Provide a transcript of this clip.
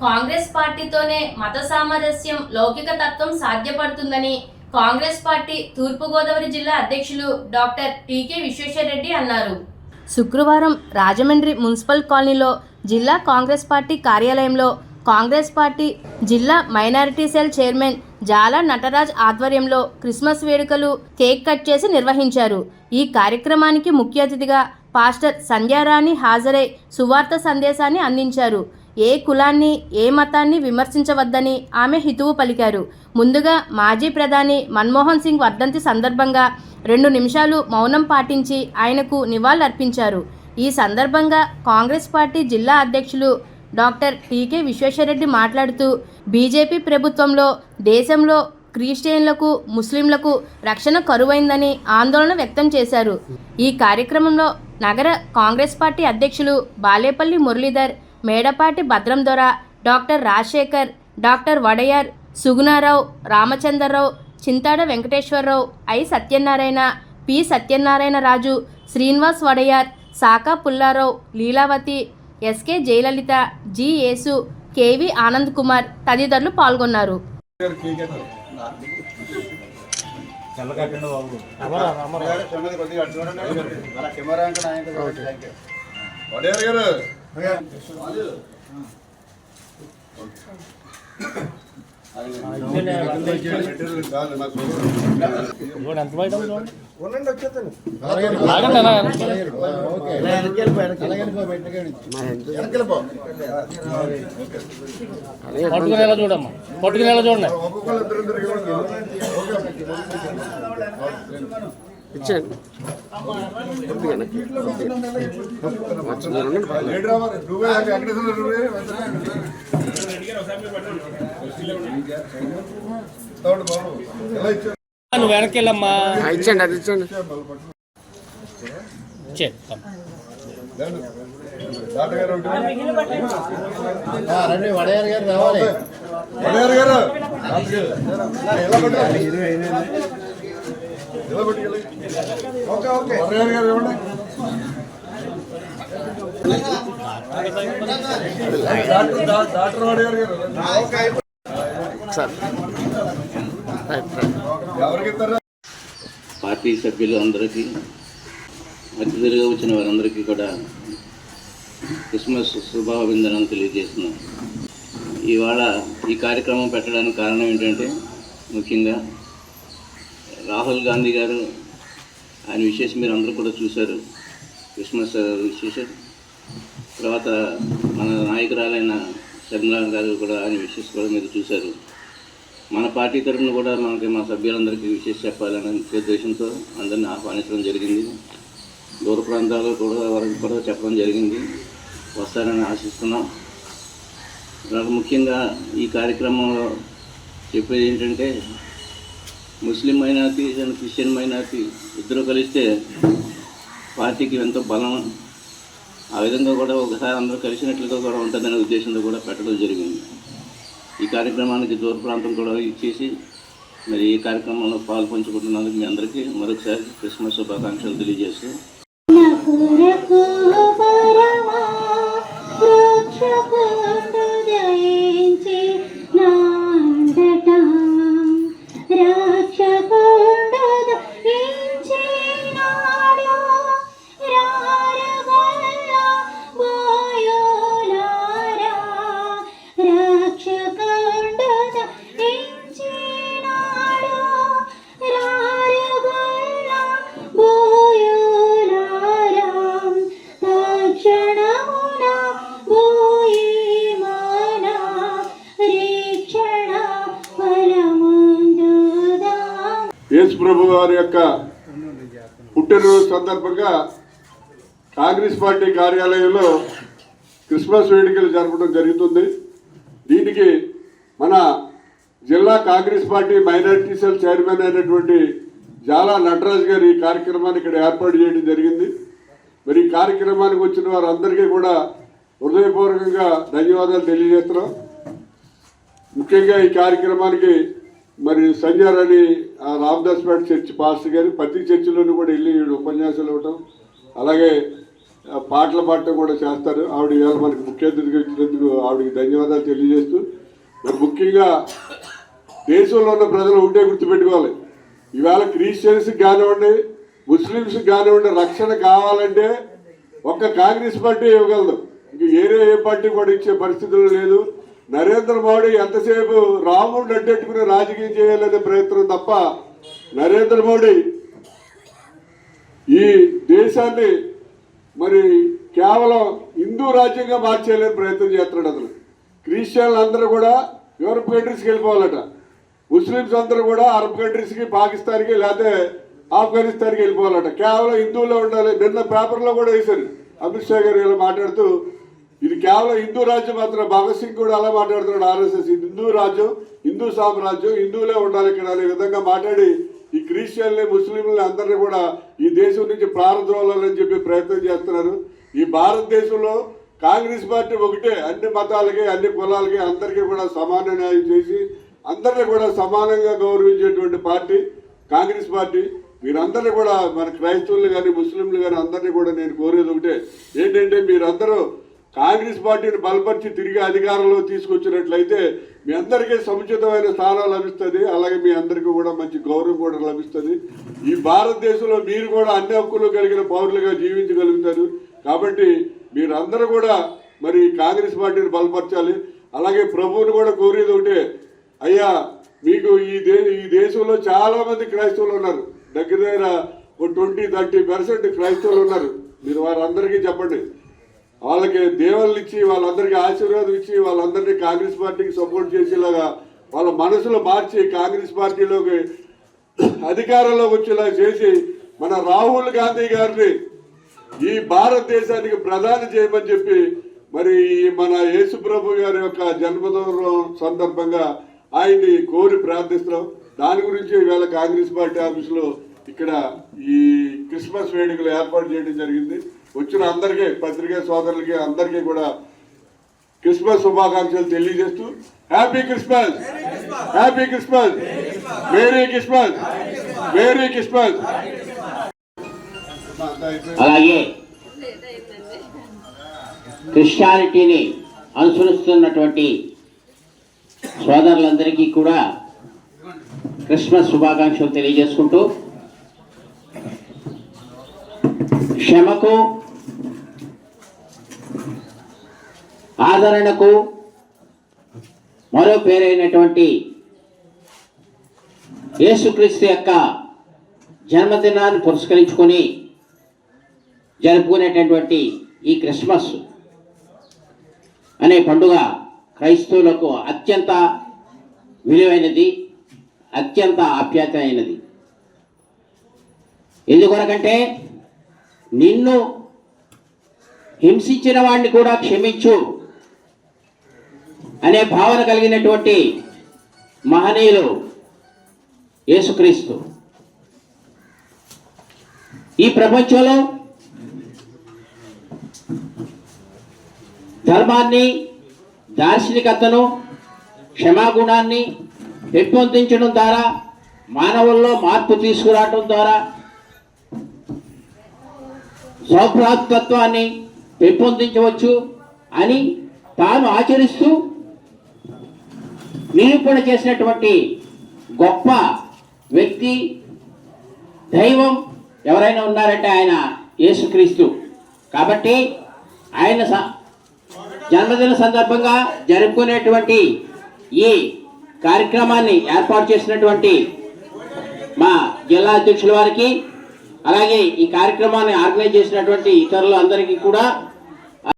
కాంగ్రెస్ పార్టీతోనే మత సామరస్యం, లౌకిక తత్వం సాధ్యపడుతుందని కాంగ్రెస్ పార్టీ తూర్పుగోదావరి జిల్లా అధ్యక్షులు డాక్టర్ టీకే విశ్వేశ్వరరెడ్డి అన్నారు. శుక్రవారం రాజమండ్రి మున్సిపల్ కాలనీలో జిల్లా కాంగ్రెస్ పార్టీ కార్యాలయంలో కాంగ్రెస్ పార్టీ జిల్లా మైనారిటీ సెల్ చైర్మన్ జాలా నటరాజ్ ఆధ్వర్యంలో క్రిస్మస్ వేడుకలు కేక్ కట్ చేసి నిర్వహించారు. ఈ కార్యక్రమానికి ముఖ్య అతిథిగా పాస్టర్ సంధ్యారాణి హాజరై సువార్త సందేశాన్ని అందించారు. ఏ కులాన్ని, ఏ మతాన్ని విమర్శించవద్దని ఆమె హితవు పలికారు. ముందుగా మాజీ ప్రధాని మన్మోహన్ సింగ్ వర్ధంతి సందర్భంగా 2 నిమిషాలు మౌనం పాటించి ఆయనకు నివాళులర్పించారు. ఈ సందర్భంగా కాంగ్రెస్ పార్టీ జిల్లా అధ్యక్షులు డాక్టర్ టీకే విశ్వేశ్వరరెడ్డి మాట్లాడుతూ బీజేపీ ప్రభుత్వంలో దేశంలో క్రిస్టియన్లకు, ముస్లింలకు రక్షణ కరువైందని ఆందోళన వ్యక్తం చేశారు. ఈ కార్యక్రమంలో నగర కాంగ్రెస్ పార్టీ అధ్యక్షులు Balepalli Muralidhar, Medapati Bhadram Dora, doctor Rajasekhar, doctor Wadiyar, Sugunarao, Ramachandrarao, Chintada Venkateswararao, I Satyanarayana, P Satyanarayana Raju, Srinivas Wadiyar, Saka Pullarao, Leelavathi, SK Jayalalitha, G Yesu, KV Anand Kumar తదితరులు పాల్గొన్నారు. చూడమ్మా, పట్టుకునేలా చూడండి. ఇచ్చేయండి. నువ్వు వెనకెళ్ళమ్మా. ఇచ్చండి, అది ఇచ్చండి. రండి, వడయారు గారు రావాలి. వడయారు గారు పార్టీ సభ్యులు అందరికీ, అతిథులుగా వచ్చిన వారందరికీ కూడా క్రిస్మస్ శుభాభివందనాలు తెలియజేస్తున్నాం. ఇవాళ ఈ కార్యక్రమం పెట్టడానికి కారణం ఏంటంటే, ముఖ్యంగా రాహుల్ గాంధీ గారు ఆయన విశేషం మీరు అందరూ కూడా చూశారు. క్రిస్మస్ విశేషం తర్వాత మన నాయకురాలైన శర్మిలా గారు కూడా ఆయన విశేషం కూడా మీరు చూశారు. మన పార్టీ తరఫున కూడా మా సభ్యులందరికీ విశేష చెప్పాలనే ఉద్దేశంతో అందరినీ ఆహ్వానించడం జరిగింది. దూర ప్రాంతాల్లో కూడా వారికి కూడా చెప్పడం జరిగింది. వస్తారని ఆశిస్తున్నాం. నాకు ముఖ్యంగా ఈ కార్యక్రమంలో చెప్పేది ఏంటంటే, ముస్లిం మైనారిటీ అండ్ క్రిస్టియన్ మైనారిటీ ఇద్దరు కలిస్తే పార్టీకి ఎంతో బలం, ఆ విధంగా కూడా ఒకసారి అందరూ కలిసినట్లుగా కూడా ఉంటుందనే ఉద్దేశంతో కూడా పెట్టడం జరిగింది. ఈ కార్యక్రమానికి దూర ప్రాంతం కూడా ఇచ్చేసి మరి ఈ కార్యక్రమంలో పాల్పంచుకుంటున్నందుకు మీ అందరికీ మరొకసారి క్రిస్మస్ శుభాకాంక్షలు తెలియజేస్తూ యేసు ప్రభు వారి యొక్క పుట్టినరోజు సందర్భంగా కాంగ్రెస్ పార్టీ కార్యాలయంలో క్రిస్మస్ వేడుకలు జరపడం జరుగుతుంది. దీనికి మన జిల్లా Congress party minority cell chairman అయినటువంటి జాలా నటరాజ్ గారు ఈ కార్యక్రమాన్ని ఇక్కడ ఏర్పాటు చేయడం జరిగింది. మరి ఈ కార్యక్రమానికి వచ్చిన వారందరికీ కూడా హృదయపూర్వకంగా ధన్యవాదాలు తెలియజేస్తున్నాం. ముఖ్యంగా ఈ కార్యక్రమానికి మరి సంధ్యారాణి రామదాస్పేట చర్చి పాస్టర్ గారు ప్రతి చర్చిలోనూ కూడా వెళ్ళి ఉపన్యాసాలు ఇవ్వటం, అలాగే పాటలు పాడటం కూడా చేస్తారు. ఆవిడ ఇవాళ మనకి ముఖ్య అతిథిగా ఇచ్చినందుకు ఆవిడకి ధన్యవాదాలు తెలియజేస్తూ, మరి ముఖ్యంగా దేశంలో ఉన్న ప్రజలు ఒకటే గుర్తుపెట్టుకోవాలి, ఇవాళ క్రిస్టియన్స్కి కానివ్వండి, ముస్లిమ్స్కి కానివ్వండి, రక్షణ కావాలంటే ఒక్క కాంగ్రెస్ పార్టీ ఇవ్వగలదు. ఇంక ఏ పార్టీ కూడా ఇచ్చే పరిస్థితులు లేదు. నరేంద్ర మోడీ ఎంతసేపు రాముడిని అడ్డెట్టుకుని రాజకీయం చేయాలనే ప్రయత్నం తప్ప, నరేంద్ర మోడీ ఈ దేశాన్ని మరి కేవలం హిందూ రాజ్యంగా మార్చేయాలని ప్రయత్నం చేస్తున్నాడు. అతను క్రిస్టియన్లు అందరూ కూడా యూరప్ కంట్రీస్కి వెళ్ళిపోవాలట, ముస్లిమ్స్ అందరూ కూడా అరబ్ కంట్రీస్కి, పాకిస్తాన్కి లేకపోతే ఆఫ్ఘనిస్తాన్కి వెళ్ళిపోవాలట, కేవలం హిందువులో ఉండాలి. నిన్న పేపర్లో కూడా వేశారు అమిత్ షా గారు ఇలా మాట్లాడుతూ, ఇది కేవలం హిందూ రాజ్యం మాత్రం. భగత్ సింగ్ కూడా అలా మాట్లాడుతున్నాడు, ఆర్ఎస్ఎస్ హిందూ రాజ్యం, హిందూ సామ్రాజ్యం, హిందువులే ఉండాలి ఇక్కడ అనే విధంగా మాట్లాడి ఈ క్రిస్టియన్ని, ముస్లింలని అందరినీ కూడా ఈ దేశం నుంచి ప్రారంభాలని చెప్పి ప్రయత్నం చేస్తున్నారు. ఈ భారతదేశంలో కాంగ్రెస్ పార్టీ ఒకటే, అన్ని మతాలకి, అన్ని కులాలకి, అందరికీ కూడా సమాన న్యాయం చేసి అందరినీ కూడా సమానంగా గౌరవించేటువంటి పార్టీ కాంగ్రెస్ పార్టీ. మీరందరినీ కూడా మన క్రైస్తవులు కానీ, ముస్లింలు కానీ అందరినీ కూడా నేను కోరేది ఒకటే, ఏంటంటే మీరందరూ కాంగ్రెస్ పార్టీని బలపరిచి తిరిగి అధికారంలో తీసుకొచ్చినట్లయితే మీ అందరికీ సముచితమైన స్థానం లభిస్తుంది. అలాగే మీ అందరికీ కూడా మంచి గౌరవం కూడా లభిస్తుంది. ఈ భారతదేశంలో మీరు కూడా అన్ని హక్కులు కలిగిన పౌరులుగా జీవించగలుగుతారు. కాబట్టి మీరందరూ కూడా మరి కాంగ్రెస్ పార్టీని బలపరచాలి. అలాగే ప్రభువుని కూడా కోరేది ఒకటే, అయ్యా మీకు ఈ దేశంలో చాలా మంది క్రైస్తవులు ఉన్నారు, దగ్గర 20-30% క్రైస్తవులు ఉన్నారు. మీరు వారందరికీ చెప్పండి, వాళ్ళకి దేవుళ్ళు ఇచ్చి, వాళ్ళందరికీ ఆశీర్వాదం ఇచ్చి, వాళ్ళందరినీ కాంగ్రెస్ పార్టీకి సపోర్ట్ చేసేలాగా వాళ్ళ మనసులో మార్చి కాంగ్రెస్ పార్టీలోకి అధికారంలోకి వచ్చేలా చేసి మన రాహుల్ గాంధీ గారిని ఈ భారతదేశానికి ప్రధాని చేయమని చెప్పి మరి మన యేసు ప్రభు గారి యొక్క జన్మదినం సందర్భంగా ఆయన్ని కోరి ప్రార్థిస్తున్నాం. దాని గురించి ఈవేళ కాంగ్రెస్ పార్టీ ఆఫీసులో ఇక్కడ ఈ క్రిస్మస్ వేడుకలు ఏర్పాటు చేయడం జరిగింది. వచ్చిన అందరికీ, పత్రికా సోదరులకి అందరికీ కూడా క్రిస్మస్ శుభాకాంక్షలు తెలియజేస్తూ, happy Christmas, happy Christmas, merry Christmas, merry Christmas. అలాగే క్రిస్టియానిటీని అనుసరిస్తున్నటువంటి సోదరులందరికీ కూడా క్రిస్మస్ శుభాకాంక్షలు తెలియజేసుకుంటూ, క్షమకు, ఆదరణకు మరో పేరైనటువంటి యేసుక్రీస్తు యొక్క జన్మదినాన్ని పురస్కరించుకొని జరుపుకునేటటువంటి ఈ క్రిస్మస్ అనే పండుగ క్రైస్తవులకు అత్యంత విలువైనది, అత్యంత ఆప్యాయత అయినది. ఎందుకొరకంటే నిన్ను హింసించిన వాడిని కూడా క్షమించు అనే భావన కలిగినటువంటి మహనీయులు యేసుక్రీస్తు. ఈ ప్రపంచంలో ధర్మాన్ని, దార్శనికతను, క్షమాగుణాన్ని పెంపొందించడం ద్వారా, మానవుల్లో మార్పు తీసుకురావడం ద్వారా, సౌభ్రాతృత్వాన్ని పెంపొందించవచ్చు అని తాను ఆచరిస్తూ నిరూపణ చేసినటువంటి గొప్ప వ్యక్తి, దైవం ఎవరైనా ఉన్నారంటే ఆయన యేసుక్రీస్తు. కాబట్టి ఆయన జన్మదిన సందర్భంగా జరుపుకునేటువంటి ఈ కార్యక్రమాన్ని ఏర్పాటు చేసినటువంటి మా జిల్లా అధ్యక్షుల వారికి, అలాగే ఈ కార్యక్రమాన్ని ఆర్గనైజ్ చేసినటువంటి ఇతరులందరికీ కూడా